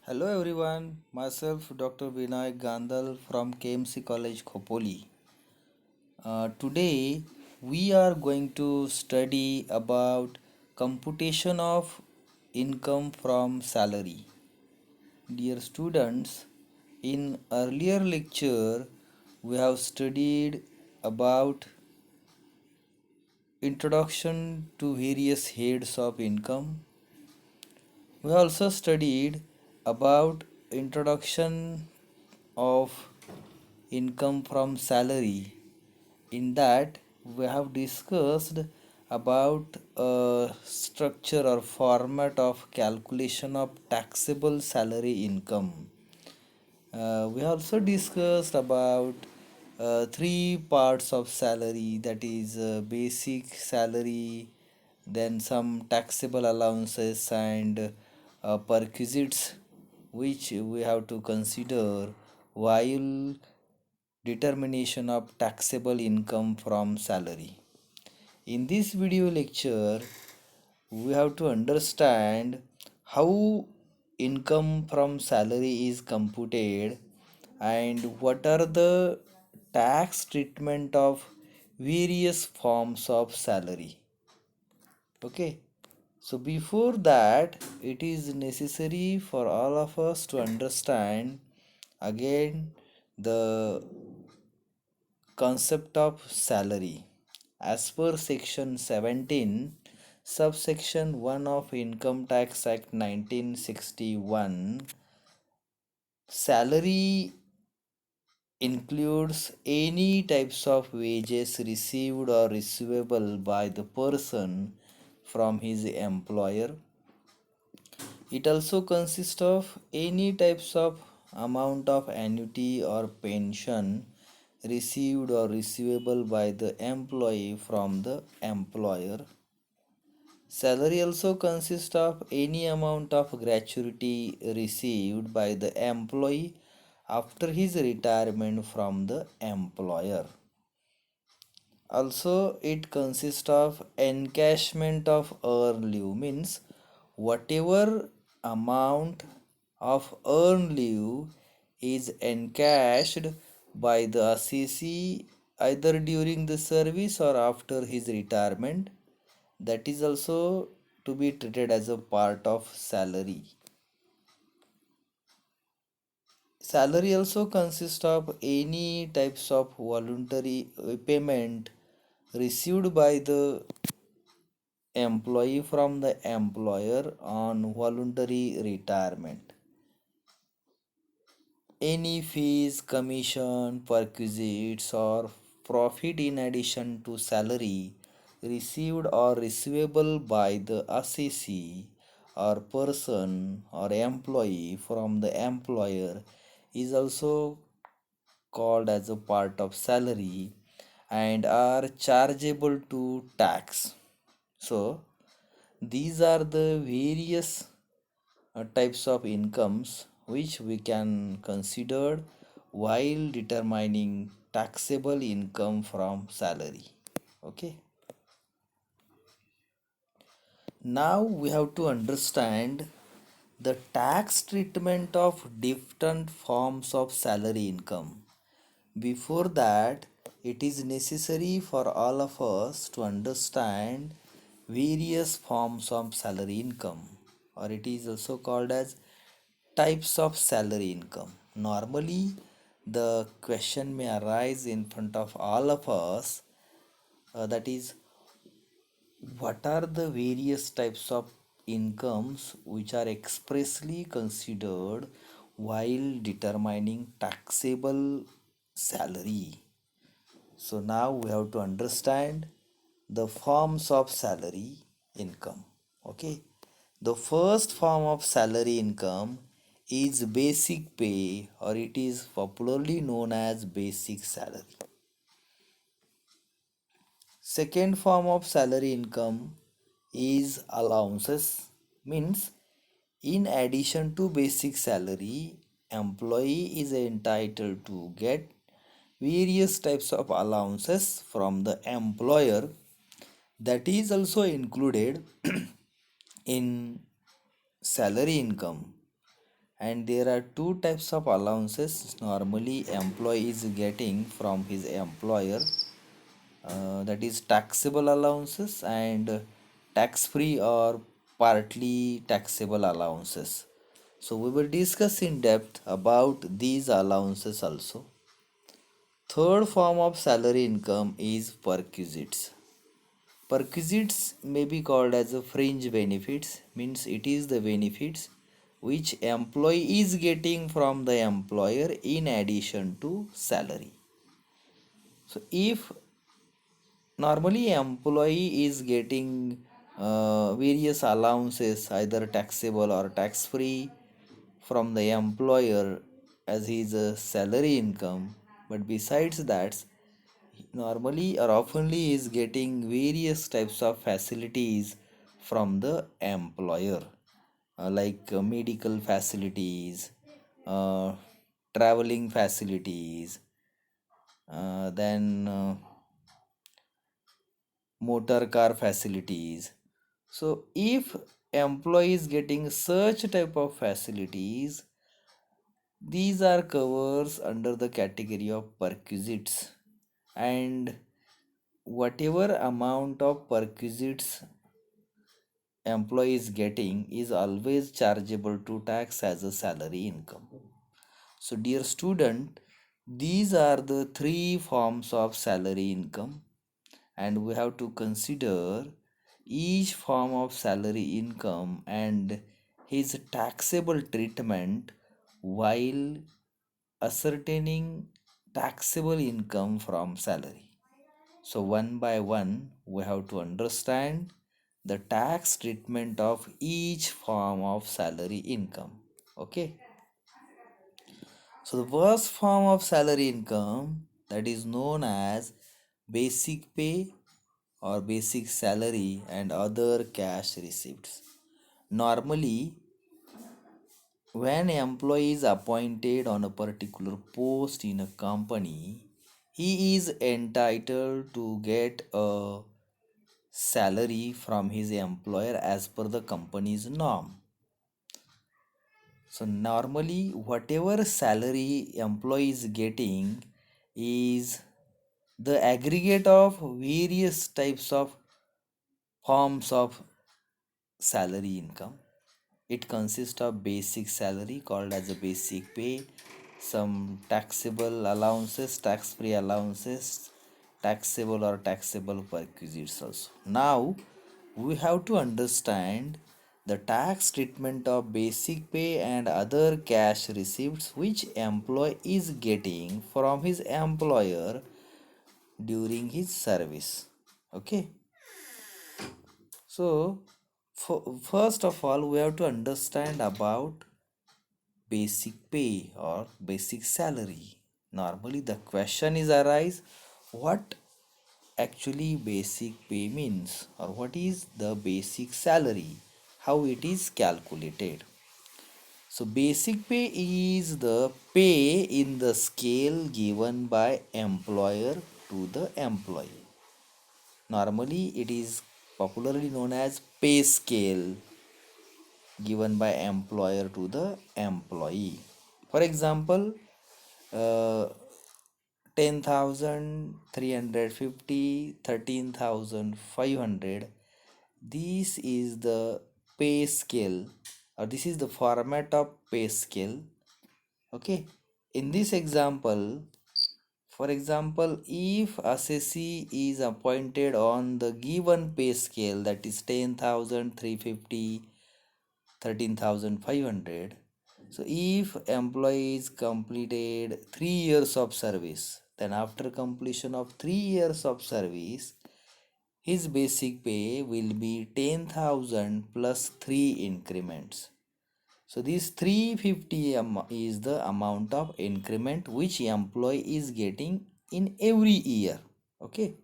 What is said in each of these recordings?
Hello everyone, myself Dr. Vinay Gandal from KMC College Khopoli. Today we are going to study about computation of income from salary. Dear students, in earlier lecture we have studied about introduction to various heads of income. We also studied about introduction of income from salary. In that we have discussed about a structure or format of calculation of taxable salary income. We also discussed about three parts of salary, that is basic salary, then some taxable allowances and perquisites which we have to consider while determination of taxable income from salary. In this video lecture, we have to understand how income from salary is computed and what are the tax treatment of various forms of salary. Okay, so before that, it is necessary for all of us to understand again the concept of salary. As per section 17, subsection 1 of Income Tax Act 1961, salary includes any types of wages received or receivable by the person from his employer. It also consists of any types of amount of annuity or pension received or receivable by the employee from the employer. Salary also consists of any amount of gratuity received by the employee after his retirement from the employer. Also, it consists of encashment of earned leave, means whatever amount of earned leave is encashed by the assessee either during the service or after his retirement, that is also to be treated as a part of salary. Salary also consists of any types of voluntary payment received by the employee from the employer on voluntary retirement. Any fees, commission, perquisites, or profit in addition to salary received or receivable by the assessee or person or employee from the employer is also called as a part of salary and are chargeable to tax. So, these are the various types of incomes which we can consider while determining taxable income from salary. Okay, now we have to understand the tax treatment of different forms of salary income. Before that, it is necessary for all of us to understand various forms of salary income, or it is also called as types of salary income. Normally, the question may arise in front of all of us, that is, what are the various types of incomes which are expressly considered while determining taxable salary? So now we have to understand the forms of salary income. Okay, the first form of salary income is basic pay, or it is popularly known as basic salary. Second form of salary income is allowances, means in addition to basic salary, employee is entitled to get various types of allowances from the employer, that is also included in salary income. And there are two types of allowances normally employee is getting from his employer, that is taxable allowances and tax free or partly taxable allowances. So we will discuss in depth about these allowances also. Third form of salary income is perquisites. Perquisites may be called as a fringe benefits, means it is the benefits which employee is getting from the employer in addition to salary. So if normally employee is getting various allowances either taxable or tax free from the employer as his salary income, but besides that normally or oftenly is getting various types of facilities from the employer, like medical facilities, uh, traveling facilities, then motor car facilities. So if employees getting such type of facilities, these are covers under the category of perquisites, and whatever amount of perquisites employee is getting is always chargeable to tax as a salary income. So dear student, these are the three forms of salary income, and we have to consider each form of salary income and his taxable treatment while ascertaining taxable income from salary. So, one by one, we have to understand the tax treatment of each form of salary income. Okay, so the first form of salary income, that is known as basic pay or basic salary and other cash receipts. Normally, when employee is appointed on a particular post in a company, he is entitled to get a salary from his employer as per the company's norm. So normally whatever salary employee is getting is the aggregate of various types of forms of salary income. It consists of basic salary called as a basic pay, some taxable allowances, tax free allowances, taxable or taxable perquisites also. Now we have to understand the tax treatment of basic pay and other cash receipts which employee is getting from his employer during his service. Okay, so first of all we have to understand about basic pay or basic salary. Normally the question is arise, what actually basic pay means or what is the basic salary, how it is calculated. So basic pay is the pay in the scale given by employer to the employee. Normally it is popularly known as pay scale given by employer to the employee. For example, uh, 10,350, 13,500. This is the pay scale, or this is the format of pay scale. Okay, in this example, for example, if assessee is appointed on the given pay scale, that is 10,350, 13,500. So if employees completed 3 years of service, then after completion of 3 years of service, his basic pay will be 10,000 plus 3 increments. So this 350 is the amount of increment which employee is getting in every year. Okay.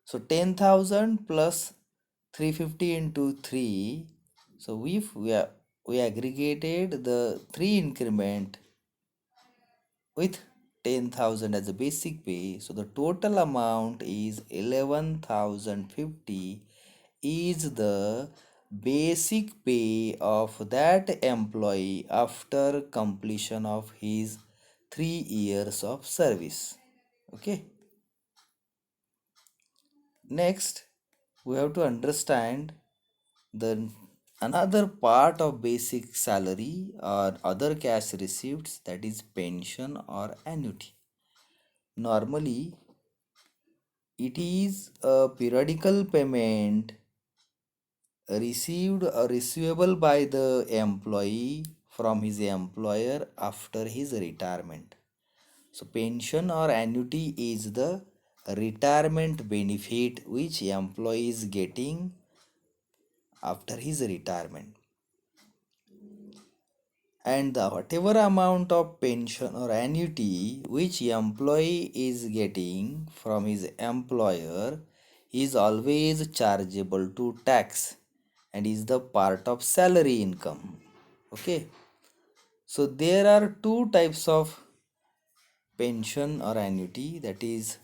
So 10,000 plus 350 into 3. So if we aggregated the 3 increment with 10,000 as a basic pay. So the total amount is 11,050 is the basic pay of that employee after completion of his 3 years of service. Okay. Next, we have to understand the another part of basic salary or other cash receipts, that is pension or annuity. Normally, it is a periodical payment received or receivable by the employee from his employer after his retirement. So pension or annuity is the retirement benefit which employee is getting after his retirement. And the whatever amount of pension or annuity which employee is getting from his employer is always chargeable to tax and is the part of salary income. Okay, so there are two types of pension or annuity, that is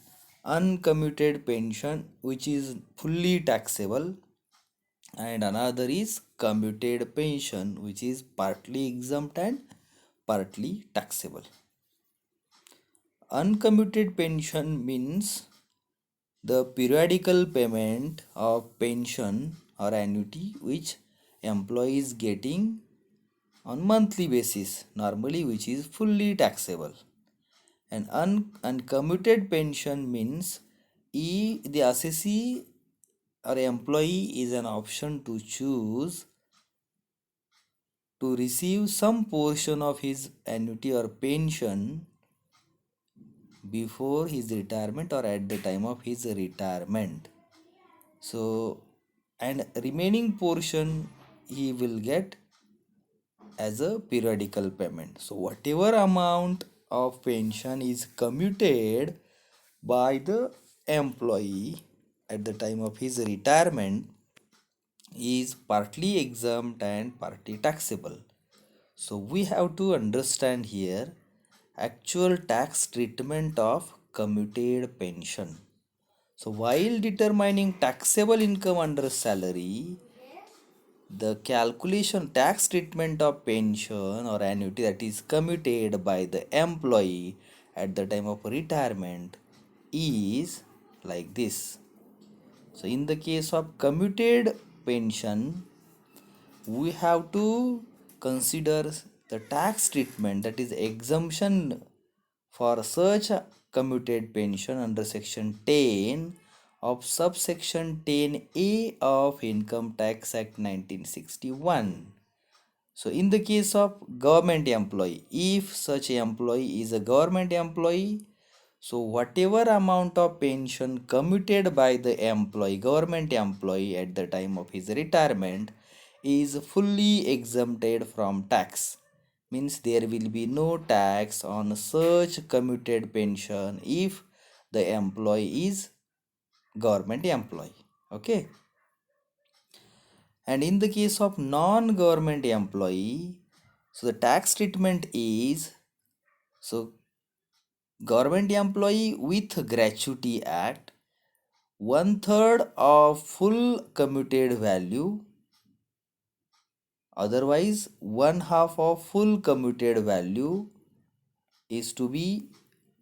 uncommuted pension which is fully taxable, and another is commuted pension which is partly exempt and partly taxable. Uncommuted pension means the periodical payment of pension or annuity which employee is getting on monthly basis, normally which is fully taxable. And uncommuted pension means the assessee or employee is an option to choose to receive some portion of his annuity or pension before his retirement or at the time of his retirement. So, and remaining portion he will get as a periodical payment. So, whatever amount of pension is commuted by the employee at the time of his retirement is partly exempt and partly taxable. So we have to understand here actual tax treatment of commuted pension. So while determining taxable income under salary, the calculation tax treatment of pension or annuity that is commuted by the employee at the time of retirement is like this. So in the case of commuted pension, we have to consider the tax treatment, that is exemption for such a commuted pension under section 10 of subsection 10A of Income Tax Act 1961. So in the case of government employee, if such employee is a government employee, so whatever amount of pension commuted by the employee, government employee at the time of his retirement is fully exempted from tax. Means there will be no tax on such commuted pension if the employee is government employee. Okay. And in the case of non-government employee, so the tax treatment is, so government employee with Gratuity Act, one third of full commuted value, otherwise one half of full commuted value is to be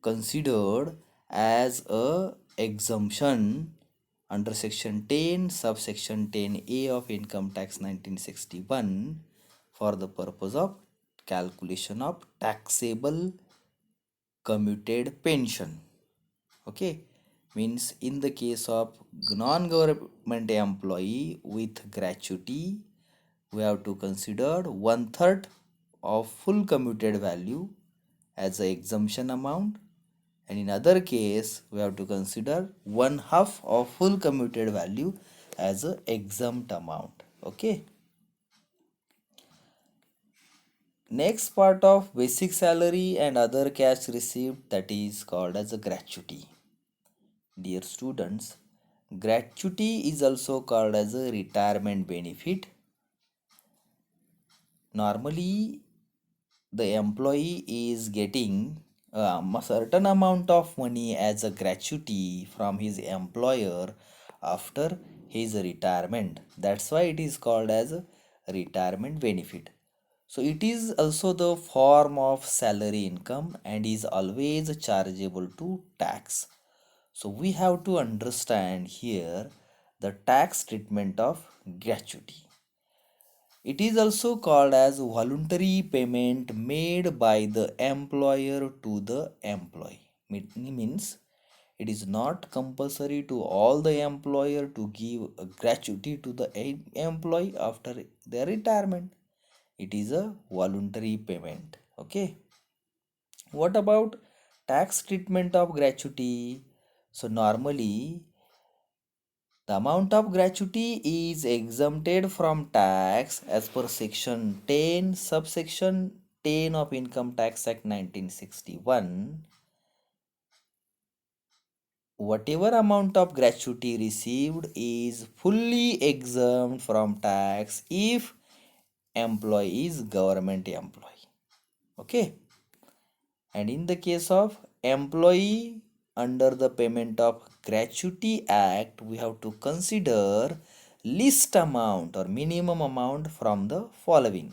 considered as a exemption under section 10 subsection 10A of Income Tax 1961 for the purpose of calculation of taxable commuted pension. Okay, means in the case of non-government employee with gratuity, we have to consider one third of full commuted value as a exemption amount, and in other case we have to consider one half of full commuted value as a exempt amount. Okay, next part of basic salary and other cash received, that is called as a gratuity. Dear students, gratuity is also called as a retirement benefit. Normally the employee is getting a certain amount of money as a gratuity from his employer after his retirement. That's why it is called as a retirement benefit. So it is also the form of salary income and is always chargeable to tax. So we have to understand here the tax treatment of gratuity. It is also called as voluntary payment made by the employer to the employee. Means it is not compulsory to all the employer to give a gratuity to the employee after their retirement. It is a voluntary payment. Okay. What about tax treatment of gratuity? So normally the amount of gratuity is exempted from tax as per section 10 subsection 10 of Income Tax Act 1961. Whatever amount of gratuity received is fully exempt from tax if employee is government employee. Okay. And in the case of employee under the Payment of Gratuity Act, we have to consider least amount or minimum amount from the following.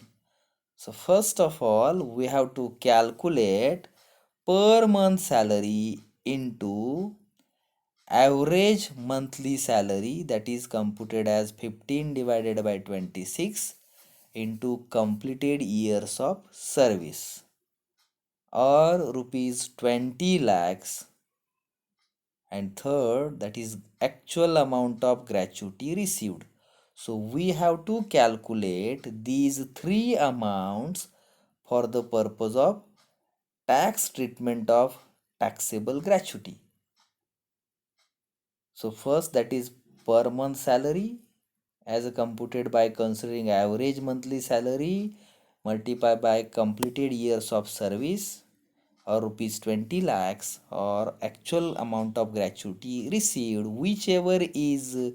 So first of all, we have to calculate per month salary into average monthly salary, that is computed as 15 divided by 26 into completed years of service, or rupees 20 lakhs. And third, that is actual amount of gratuity received. So we have to calculate these three amounts for the purpose of tax treatment of taxable gratuity. So first, that is per month salary as computed by considering average monthly salary multiplied by completed years of service, or rupees 20 lakhs, or actual amount of gratuity received, whichever is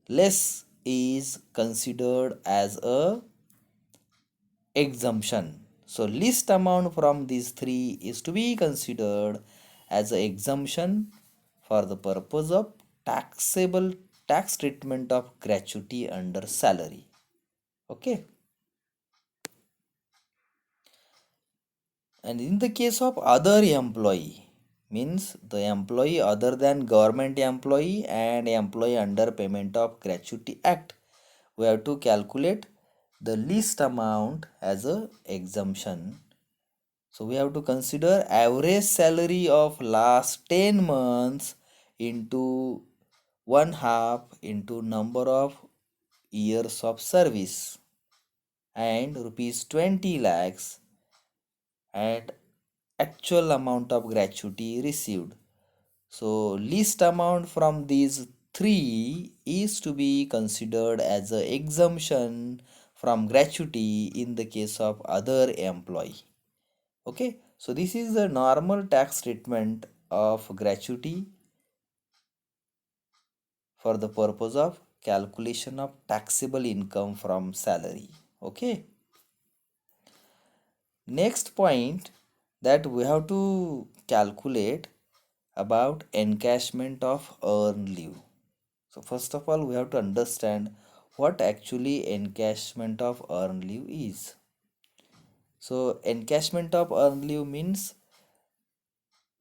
less is considered as a exemption. So least amount from these three is to be considered as a exemption for the purpose of taxable tax treatment of gratuity under salary. Okay. And in the case of other employee, means the employee other than government employee and employee under Payment of Gratuity Act, we have to calculate the least amount as a exemption. So we have to consider average salary of last 10 months into one half into number of years of service, and rupees 20 lakhs and actual amount of gratuity received. So least amount from these three is to be considered as a exemption from gratuity in the case of other employee. Okay, so this is the normal tax treatment of gratuity for the purpose of calculation of taxable income from salary. Okay, next point that we have to calculate about encashment of earned leave. So first of all, we have to understand what actually encashment of earned leave is. So encashment of earned leave means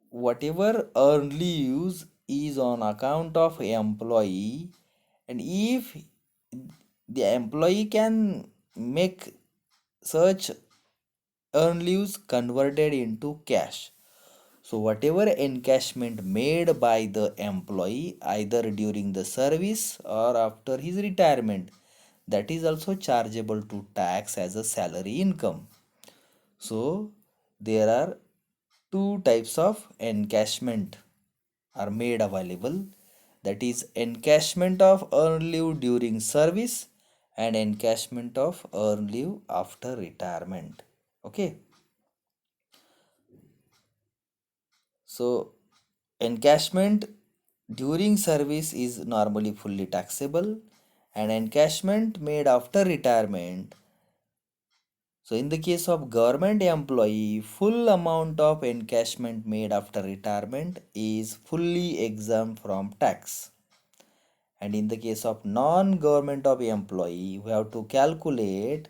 whatever earned leaves is on account of employee, and if the employee can make such earned leaves converted into cash. So whatever encashment made by the employee either during the service or after his retirement, that is also chargeable to tax as a salary income. So there are two types of encashment are made available, that is encashment of earned leave during service and encashment of earned leave after retirement. Okay. So encashment during service is normally fully taxable, and encashment made after retirement. So in the case of government employee, full amount of encashment made after retirement is fully exempt from tax. And in the case of non-government of employee, we have to calculate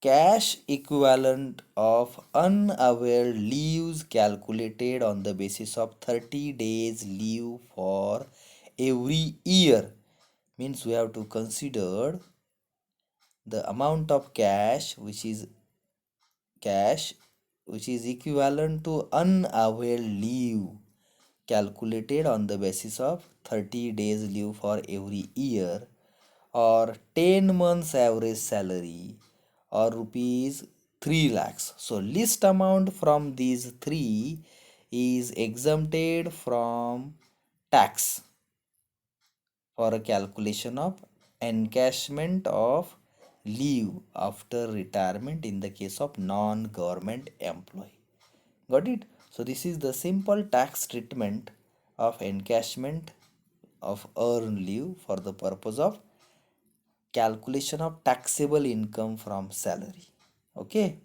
cash equivalent of unavailed leaves calculated on the basis of 30 days leave for every year. Means we have to consider the amount of cash which is equivalent to unavailed leave calculated on the basis of 30 days leave for every year, or 10 months average salary, or rupees 3 lakhs. So least amount from these three is exempted from tax for a calculation of encashment of leave after retirement in the case of non-government employee. Got it? So this is the simple tax treatment of encashment of earned leave for the purpose of calculation of taxable income from salary. Okay.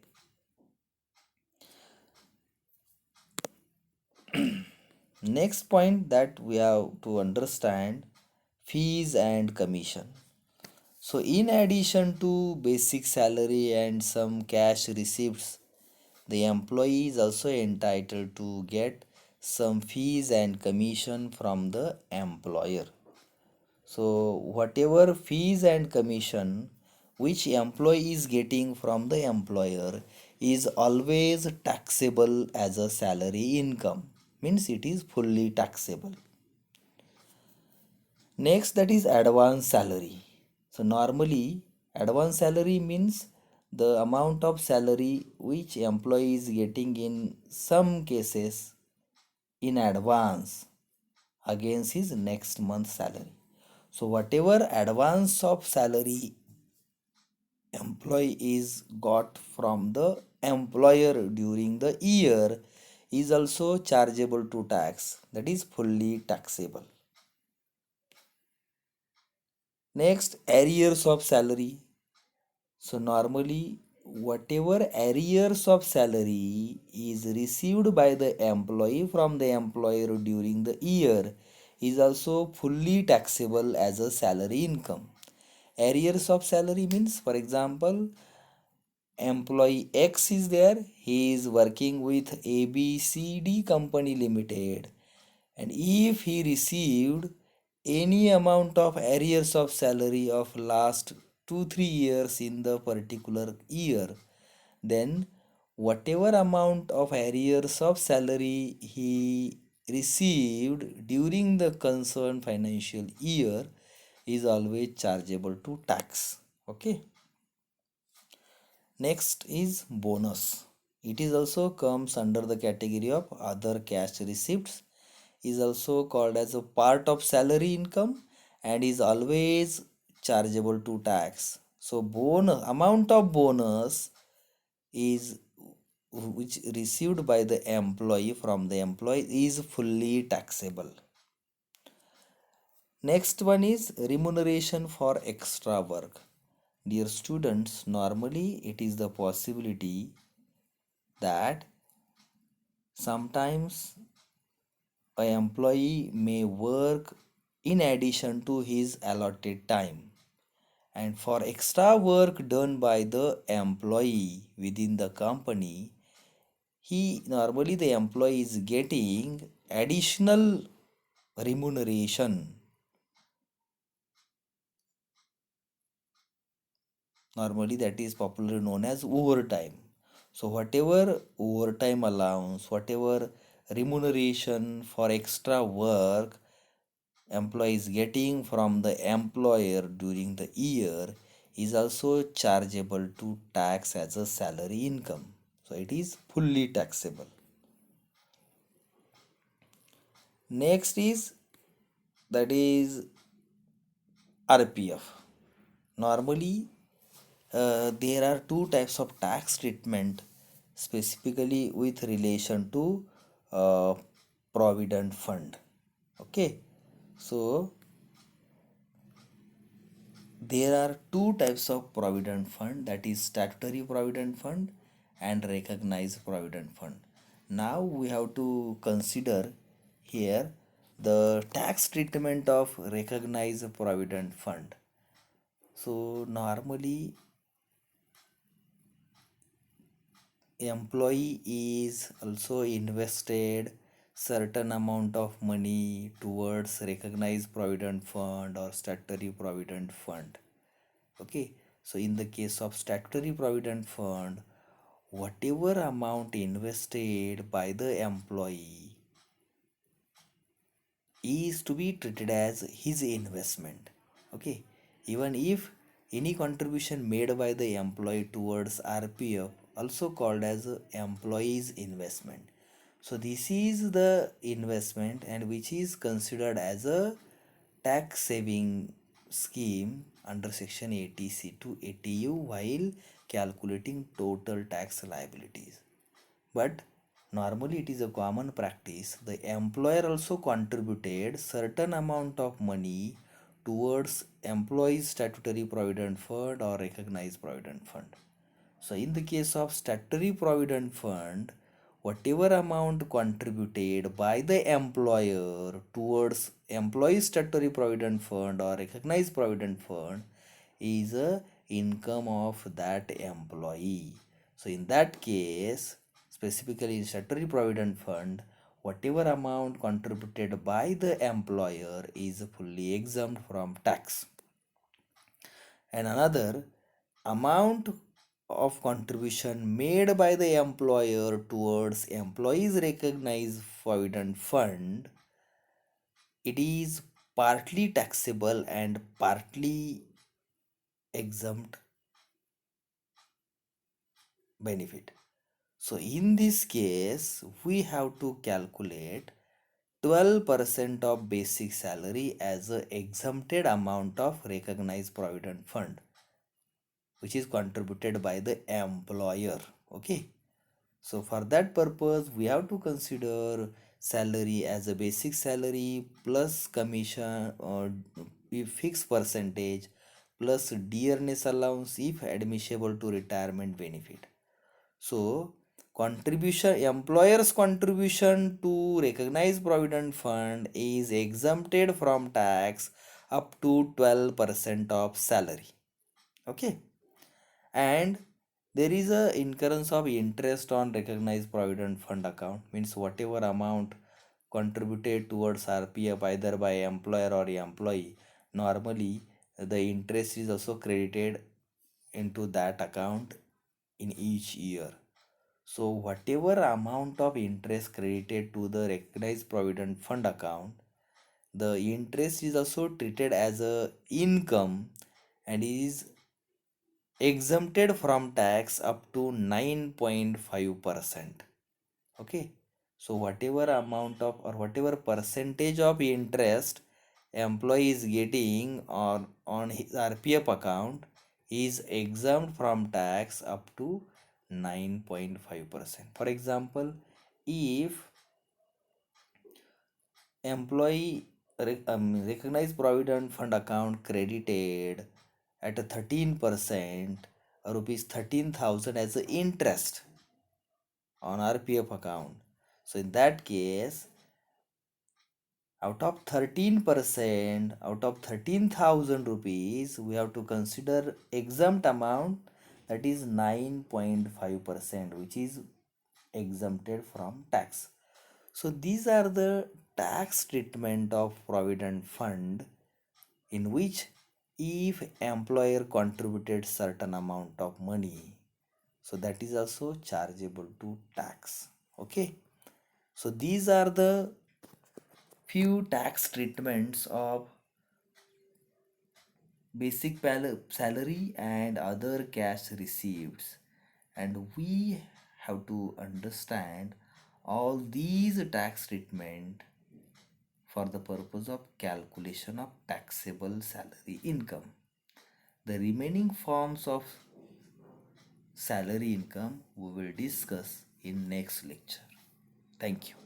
Next point that we have to understand, fees and commission. So in addition to basic salary and some cash receipts, the employee is also entitled to get some fees and commission from the employer. So whatever fees and commission which employee is getting from the employer is always taxable as a salary income. Means it is fully taxable. Next, that is advance salary. So normally advance salary means the amount of salary which employee is getting in some cases in advance against his next month's salary. So whatever advance of salary employee is got from the employer during the year is also chargeable to tax, that is fully taxable. Next, arrears of salary. So normally whatever arrears of salary is received by the employee from the employer during the year is also fully taxable as a salary income. Arrears of salary means, for example, employee X is there, he is working with ABCD company limited, and if he received any amount of arrears of salary of last 2 3 years in the particular year, then whatever amount of arrears of salary he received during the concerned financial year is always chargeable to tax. Okay. Next is bonus. It is also comes under the category of other cash receipts, is also called as a part of salary income and is always chargeable to tax. So bonus amount of bonus is which received by the employee from the employee is fully taxable. Next one is remuneration for extra work. Dear students, normally it is the possibility that sometimes a employee may work in addition to his allotted time, and for extra work done by the employee within the company, he normally the employee is getting additional remuneration. Normally that is popularly known as overtime. So whatever overtime allowance, whatever remuneration for extra work employee is getting from the employer during the year is also chargeable to tax as a salary income. So it is fully taxable. Next is, that is RPF. Normally there are two types of tax treatment specifically with relation to uh, provident fund. Okay. So there are two types of provident fund, that is statutory provident fund and recognized provident fund. Now we have to consider here The tax treatment of recognized provident fund. So normally employee is also invested certain amount of money towards recognized provident fund or statutory provident fund. Okay, so in the case of statutory provident fund, whatever amount invested by the employee is to be treated as his investment. Okay, even if any contribution made by the employee towards RPF, also called as employee's investment. So this is the investment and which is considered as a tax saving scheme under section 80C to 80U while calculating total tax liabilities. But normally it is a common practice. The employer also contributed certain amount of money towards employees statutory provident fund or recognized provident fund. So in the case of statutory provident fund, whatever amount contributed by the employer towards employee statutory provident fund or recognized provident fund is a income of that employee. So in that case, specifically in statutory provident fund, whatever amount contributed by the employer is fully exempt from tax. And another amount of contribution made by the employer towards employees recognized provident fund, it is partly taxable and partly exempt benefit. So in this case, we have to calculate 12% of basic salary as a exempted amount of recognized provident fund which is contributed by the employer. Okay, so for that purpose we have to consider salary as a basic salary plus commission or fixed percentage plus dearness allowance if admissible to retirement benefit. So contribution, employer's contribution to recognized provident fund is exempted from tax up to 12% of salary. Okay, and there is a incurrence of interest on recognized provident fund account, means whatever amount contributed towards RPF either by employer or employee, normally the interest is also credited into that account in each year. So whatever amount of interest credited to the recognized provident fund account, the interest is also treated as a income and is exempted from tax up to 9.5%. Okay, so whatever amount of or whatever percentage of interest employee is getting on his RPF account is exempt from tax up to 9.5%. For example, if employee recognized provident fund account credited at a 13% rupees 13,000 as a interest on RPF account. So in that case, out of 13,000 rupees, we have to consider exempt amount, that is 9.5%, which is exempted from tax. So these are the tax treatment of provident fund in which if employer contributed certain amount of money, so that is also chargeable to tax. Okay, so these are the few tax treatments of basic salary and other cash receipts, and we have to understand all these tax treatment for the purpose of calculation of taxable salary income. The remaining forms of salary income we will discuss in next lecture. Thank you.